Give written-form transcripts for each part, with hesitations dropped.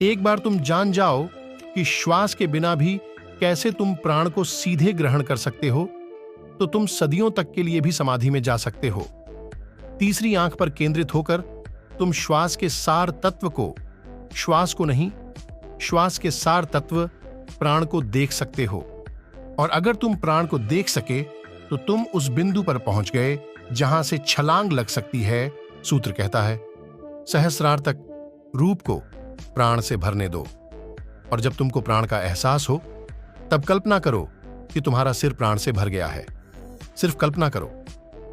एक बार तुम जान जाओ कि श्वास के बिना भी कैसे तुम प्राण को सीधे ग्रहण कर सकते हो, तो तुम सदियों तक के लिए भी समाधि में जा सकते हो। तीसरी आंख पर केंद्रित होकर तुम श्वास के सार तत्व को, श्वास को नहीं, श्वास के सार तत्व प्राण को देख सकते हो। और अगर तुम प्राण को देख सके तो तुम उस बिंदु पर पहुंच गए जहां से छलांग लग सकती है। सूत्र कहता है, सहस्रार तक रूप को प्राण से भरने दो। और जब तुमको प्राण का एहसास हो, तब कल्पना करो कि तुम्हारा सिर प्राण से भर गया है। सिर्फ कल्पना करो,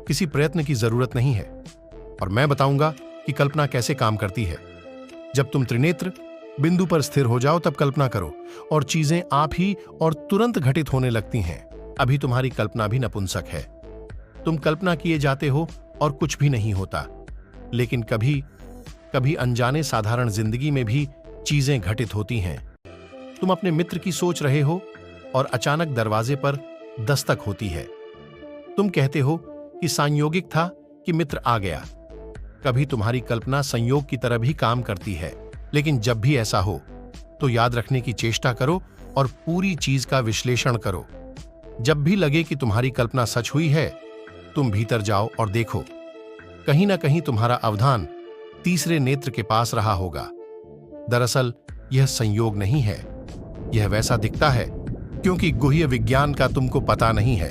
किसी प्रयत्न की जरूरत नहीं है। और मैं बताऊंगा कि कल्पना कैसे काम करती है। जब तुम त्रिनेत्र बिंदु पर स्थिर हो जाओ, तब कल्पना करो और चीजें आप ही और तुरंत घटित होने लगती हैं। अभी तुम्हारी कल्पना भी नपुंसक है। तुम कल्पना किए जाते हो और कुछ भी नहीं होता। लेकिन कभी कभी अनजाने साधारण जिंदगी में भी चीजें घटित होती हैं। तुम अपने मित्र की सोच रहे हो और अचानक दरवाजे पर दस्तक होती है। तुम कहते हो कि संयोगिक था कि मित्र आ गया। कभी तुम्हारी कल्पना संयोग की तरह भी काम करती है। लेकिन जब भी ऐसा हो तो याद रखने की चेष्टा करो और पूरी चीज का विश्लेषण करो। जब भी लगे कि तुम्हारी कल्पना सच हुई है, तुम भीतर जाओ और देखो। कहीं ना कहीं तुम्हारा अवधान तीसरे नेत्र के पास रहा होगा। दरअसल यह संयोग नहीं है, यह वैसा दिखता है क्योंकि गुह्य विज्ञान का तुमको पता नहीं है।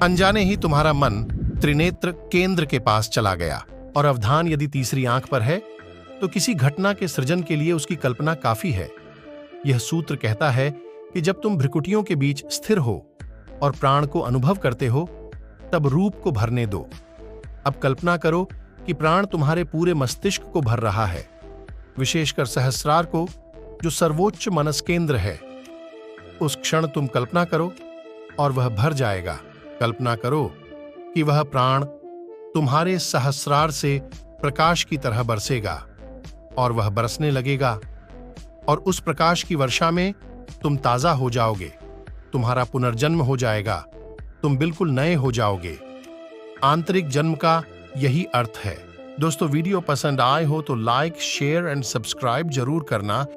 अनजाने ही तुम्हारा मन त्रिनेत्र केंद्र के पास चला गया। और अवधान यदि तीसरी आंख पर है तो किसी घटना के सृजन के लिए उसकी कल्पना काफी है। यह सूत्र कहता है कि जब तुम भ्रिकुटियों के बीच स्थिर हो और प्राण को अनुभव करते हो, तब रूप को भरने दो। अब कल्पना करो कि प्राण तुम्हारे पूरे मस्तिष्क को भर रहा है, विशेषकर सहस्रार को, जो सर्वोच्च मनस केंद्र है। उस क्षण तुम कल्पना करो और वह भर जाएगा। कल्पना करो कि वह प्राण तुम्हारे सहस्रार से प्रकाश की तरह बरसेगा और वह बरसने लगेगा। और उस प्रकाश की वर्षा में तुम ताजा हो जाओगे। तुम्हारा पुनर्जन्म हो जाएगा। तुम बिल्कुल नए हो जाओगे। आंतरिक जन्म का यही अर्थ है। दोस्तों, वीडियो पसंद आए हो तो लाइक, शेयर एंड सब्सक्राइब जरूर करना।